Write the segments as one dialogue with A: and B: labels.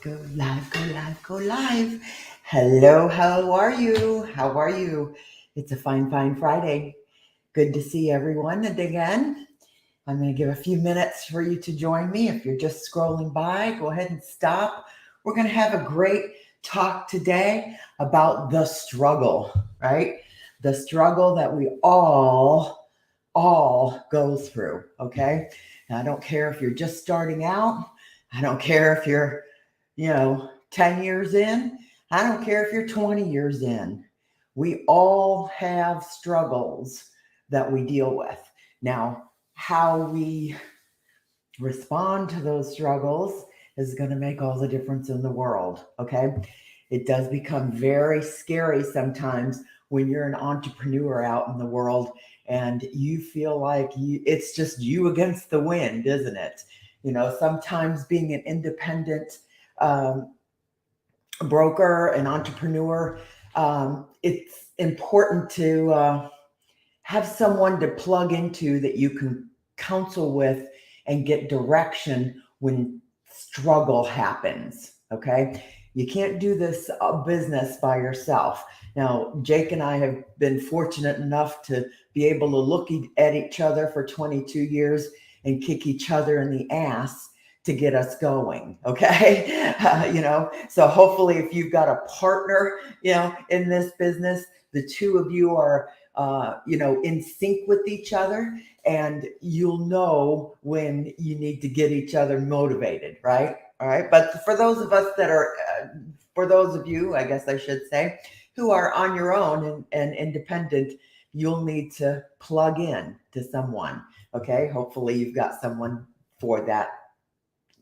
A: Go live, go live, go live. Hello, how are you? How are you? It's a fine, fine Friday. Good to see everyone. And again, I'm going to give a few minutes for you to join me. If you're just scrolling by, go ahead and stop. We're going to have a great talk today about the struggle, right? The struggle that we all go through, okay? And I don't care if you're just starting out. I don't care if you're 10 years in. I don't care if you're 20 years in. We all have struggles that we deal with. Now, how we respond to those struggles is going to make all the difference in the world, okay? It does become very scary sometimes when you're an entrepreneur out in the world and you feel like it's just you against the wind, isn't it? Sometimes being an independent broker, an entrepreneur, it's important to have someone to plug into that you can counsel with and get direction when struggle happens. Okay. You can't do this business by yourself. Now, Jake and I have been fortunate enough to be able to look at each other for 22 years and kick each other in the ass to get us going. Okay. So hopefully if you've got a partner, in this business, the two of you are, in sync with each other, and you'll know when you need to get each other motivated, right? All right. But for those of us that are, for those of you, I guess I should say, who are on your own and independent, you'll need to plug in to someone. Okay. Hopefully you've got someone for that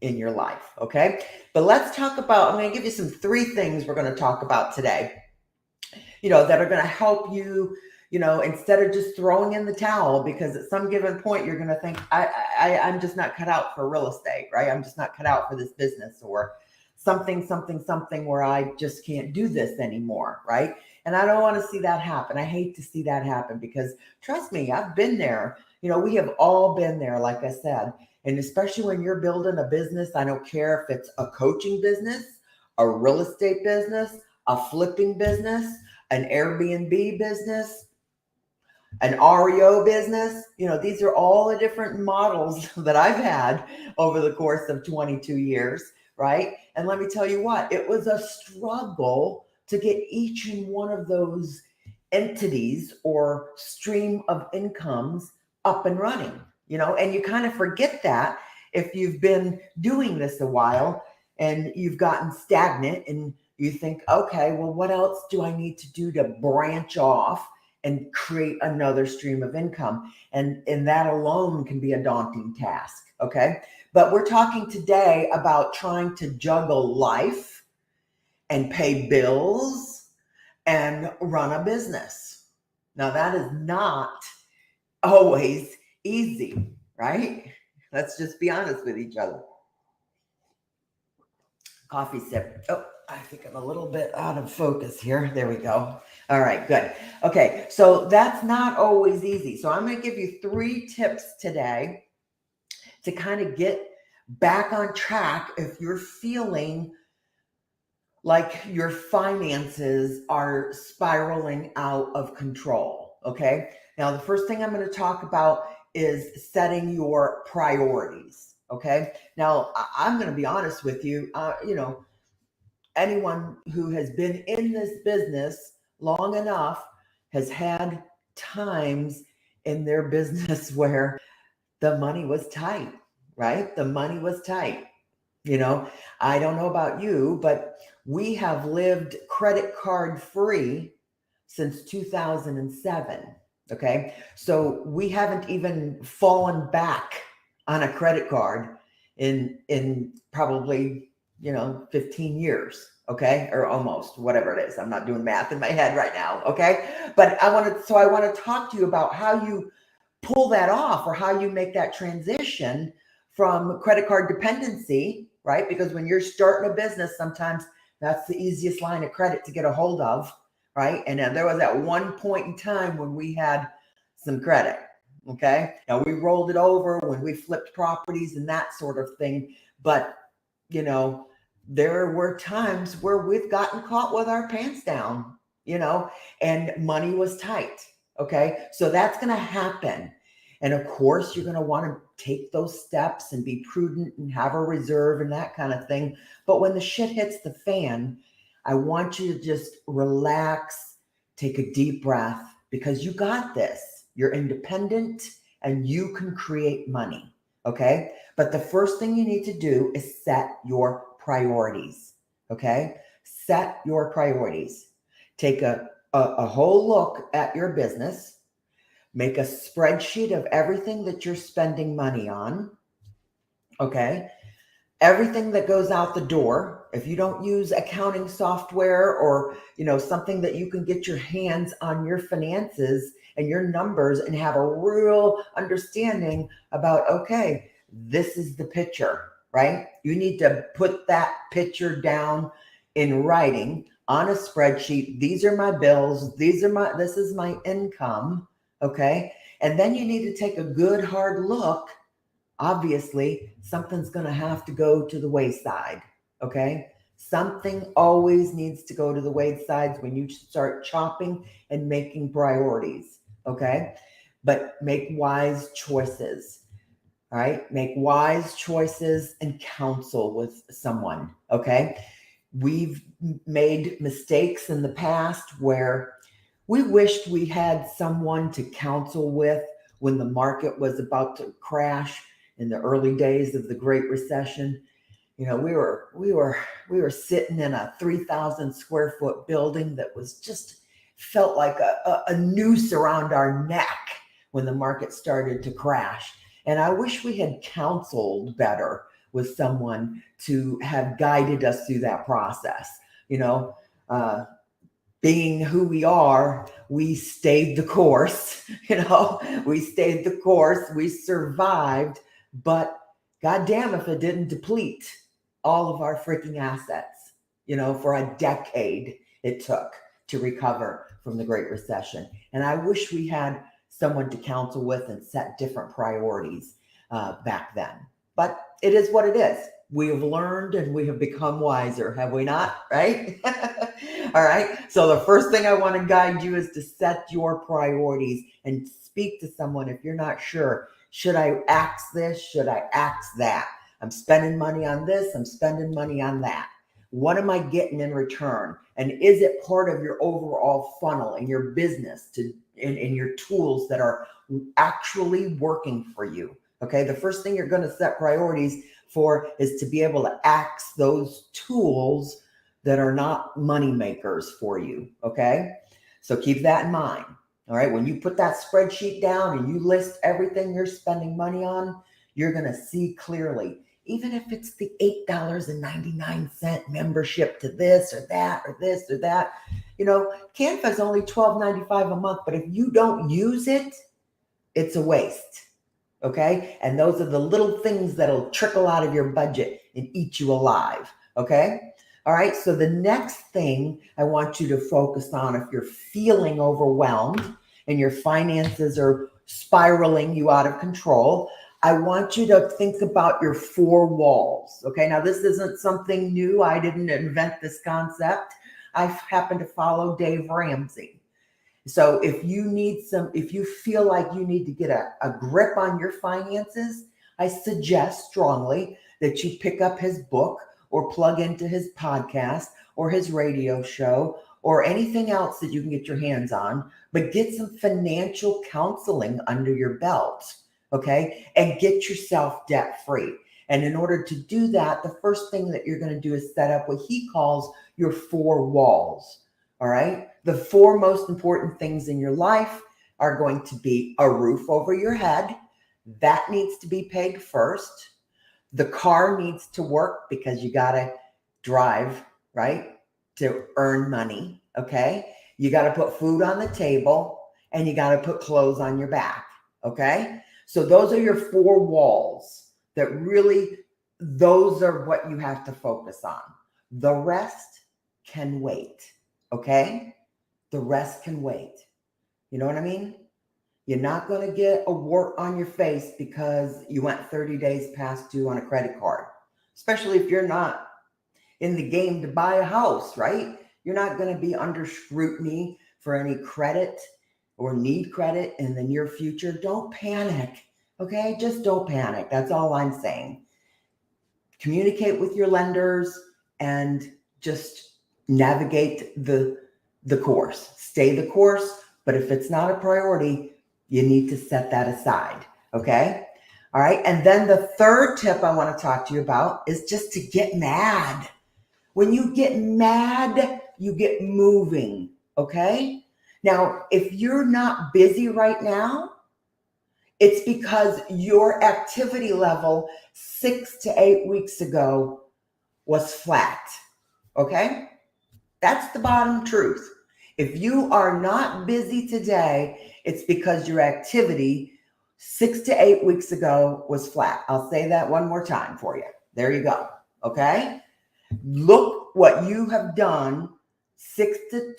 A: in your life. Okay. But let's talk about, I'm going to give you some 3 things we're going to talk about today, that are going to help you, instead of just throwing in the towel, because at some given point, you're going to think, I'm just not cut out for real estate, right? I'm just not cut out for this business, or something where I just can't do this anymore, right? And I don't want to see that happen. I hate to see that happen because trust me, I've been there. We have all been there, like I said. And especially when you're building a business, I don't care if it's a coaching business, a real estate business, a flipping business, an Airbnb business, an REO business. These are all the different models that I've had over the course of 22 years, right? And let me tell you what, it was a struggle to get each and one of those entities or stream of incomes up and running, and you kind of forget that if you've been doing this a while and you've gotten stagnant and you think, okay, well, what else do I need to do to branch off and create another stream of income? And that alone can be a daunting task. Okay. But we're talking today about trying to juggle life and pay bills and run a business. Now, that is not always easy, right? Let's just be honest with each other. Coffee sip. Oh, I think I'm a little bit out of focus here. There we go. All right, good. Okay, so that's not always easy. So I'm going to give you 3 tips today to kind of get back on track if you're feeling like your finances are spiraling out of control. Okay, now the first thing I'm going to talk about is setting your priorities. Okay, now I'm going to be honest with you. Anyone who has been in this business long enough has had times in their business where the money was tight, right? The money was tight. I don't know about you, but we have lived credit card free since 2007. Okay. So we haven't even fallen back on a credit card in probably 15 years. Okay. Or almost, whatever it is. I'm not doing math in my head right now. Okay. But I want to talk to you about how you pull that off, or how you make that transition from credit card dependency, right? Because when you're starting a business, sometimes that's the easiest line of credit to get a hold of, right? And there was at one point in time when we had some credit. Okay. Now we rolled it over when we flipped properties and that sort of thing. But, there were times where we've gotten caught with our pants down, and money was tight. Okay. So that's going to happen. And of course, you're going to want to take those steps and be prudent and have a reserve and that kind of thing. But when the shit hits the fan, I want you to just relax, take a deep breath, because you got this. You're independent and you can create money. Okay. But the first thing you need to do is set your priorities. Okay. Set your priorities. Take a whole look at your business. Make a spreadsheet of everything that you're spending money on. Okay. Everything that goes out the door. If you don't use accounting software or, something that you can get your hands on your finances and your numbers and have a real understanding about, okay, this is the picture, right? You need to put that picture down in writing on a spreadsheet. These are my bills. This is my income. Okay. And then you need to take a good hard look. Obviously, something's going to have to go to the wayside. Okay. Something always needs to go to the wayside when you start chopping and making priorities. Okay. But make wise choices. All right. Make wise choices and counsel with someone. Okay. We've made mistakes in the past where we wished we had someone to counsel with when the market was about to crash in the early days of the Great Recession. We were sitting in a 3,000 square foot building that was just felt like a noose around our neck when the market started to crash. And I wish we had counseled better with someone to have guided us through that process. Being who we are, we stayed the course, we stayed the course, we survived, but goddamn if it didn't deplete all of our freaking assets, for a decade it took to recover from the Great Recession. And I wish we had someone to counsel with and set different priorities back then. But it is what it is. We have learned and we have become wiser, have we not? Right? All right. So the first thing I want to guide you is to set your priorities and speak to someone if you're not sure. Should I axe this? Should I axe that? I'm spending money on this. I'm spending money on that. What am I getting in return? And is it part of your overall funnel in your business in your tools that are actually working for you? Okay. The first thing you're going to set priorities for is to be able to axe those tools that are not money makers for you. Okay. So keep that in mind. All right. When you put that spreadsheet down and you list everything you're spending money on, you're going to see clearly, even if it's the $8.99 membership to this or that or this or that. Canva is only $12.95 a month, but if you don't use it, it's a waste. Okay. And those are the little things that'll trickle out of your budget and eat you alive. Okay. All right. So the next thing I want you to focus on, if you're feeling overwhelmed and your finances are spiraling you out of control, I want you to think about your 4 walls. Okay. Now, this isn't something new. I didn't invent this concept. I happen to follow Dave Ramsey. So if you feel like you need to get a grip on your finances, I suggest strongly that you pick up his book or plug into his podcast or his radio show or anything else that you can get your hands on, but get some financial counseling under your belt, okay? And get yourself debt free. And in order to do that, the first thing that you're going to do is set up what he calls your 4 walls. All right. The 4 most important things in your life are going to be a roof over your head. That needs to be paid first. The car needs to work because you got to drive, right, to earn money. Okay. You got to put food on the table and you got to put clothes on your back. Okay. So those are your 4 walls that really, those are what you have to focus on. The rest can wait. Okay. The rest can wait. You know what I mean? You're not going to get a wart on your face because you went 30 days past due on a credit card, especially if you're not in the game to buy a house, right? You're not going to be under scrutiny for any credit or need credit in the near future. Don't panic, okay? Just don't panic. That's all I'm saying. Communicate with your lenders and just navigate the course. Stay the course, but if it's not a priority, you need to set that aside, okay? All right, and then the third tip I want to talk to you about is just to get mad. When you get mad, you get moving, okay? Now, if you're not busy right now, it's because your activity level 6 to 8 weeks ago was flat, okay? That's the bottom truth. If you are not busy today, it's because your activity 6 to 8 weeks ago was flat. I'll say that one more time for you. There you go, okay? Look what you have done 6 to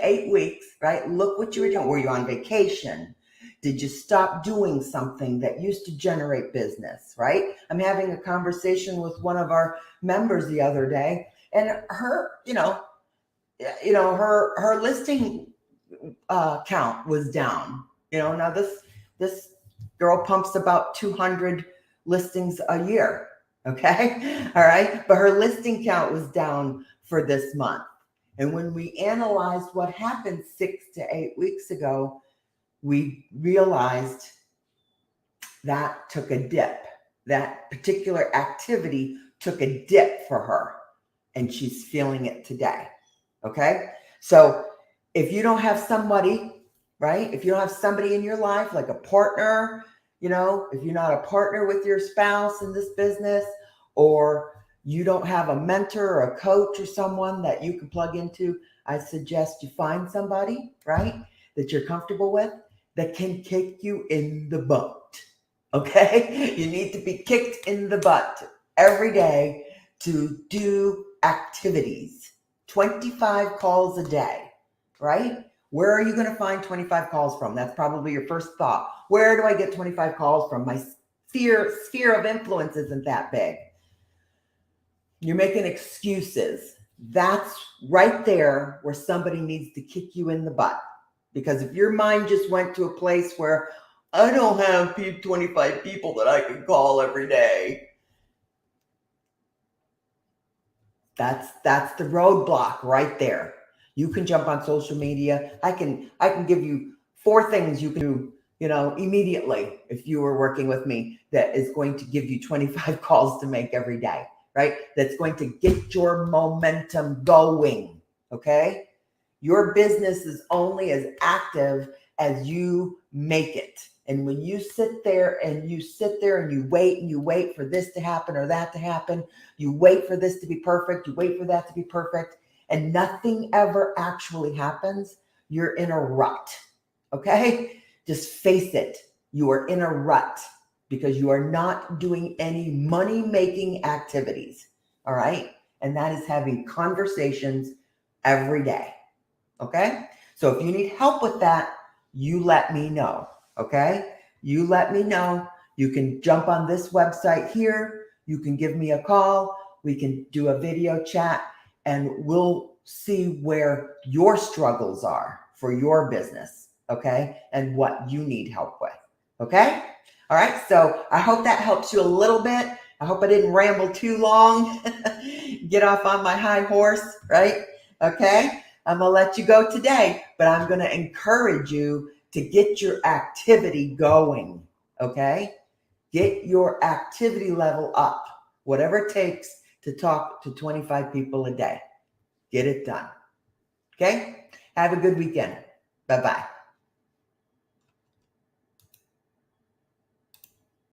A: 8 weeks, right? Look what you were doing. Were you on vacation? Did you stop doing something that used to generate business, right? I'm having a conversation with one of our members the other day, and her, her listing count was down. Now this girl pumps about 200 listings a year. Okay. All right. But her listing count was down for this month. And when we analyzed what happened 6 to 8 weeks ago, we realized that took a dip. That particular activity took a dip for her, and she's feeling it today. Okay. So if you don't have somebody, right? If you don't have somebody in your life, like a partner, if you're not a partner with your spouse in this business, or you don't have a mentor or a coach or someone that you can plug into, I suggest you find somebody, right, that you're comfortable with that can kick you in the butt. Okay? You need to be kicked in the butt every day to do activities. 25 calls a day, right? Where are you going to find 25 calls from? That's probably your first thought. Where do I get 25 calls from? My sphere of influence isn't that big. You're making excuses. That's right there where somebody needs to kick you in the butt. Because if your mind just went to a place where I don't have 25 people that I can call every day, that's the roadblock right there. You can jump on social media. I can give you 4 things you can do, immediately if you were working with me, that is going to give you 25 calls to make every day, right? That's going to get your momentum going, okay? Your business is only as active as you make it. And when you sit there and you wait for this to happen or that to happen, you wait for this to be perfect, you wait for that to be perfect, and nothing ever actually happens, you're in a rut, okay? Just face it. You are in a rut because you are not doing any money-making activities, all right? And that is having conversations every day, okay? So if you need help with that, you let me know, okay? You let me know. You can jump on this website here. You can give me a call. We can do a video chat, and we'll see where your struggles are for your business, okay? And what you need help with, okay? All right, so I hope that helps you a little bit. I hope I didn't ramble too long. Get off on my high horse, right? Okay, I'm gonna let you go today, but I'm gonna encourage you to get your activity going, okay? Get your activity level up, whatever it takes to talk to 25 people a day. Get it done, okay? Have a good weekend. Bye-bye.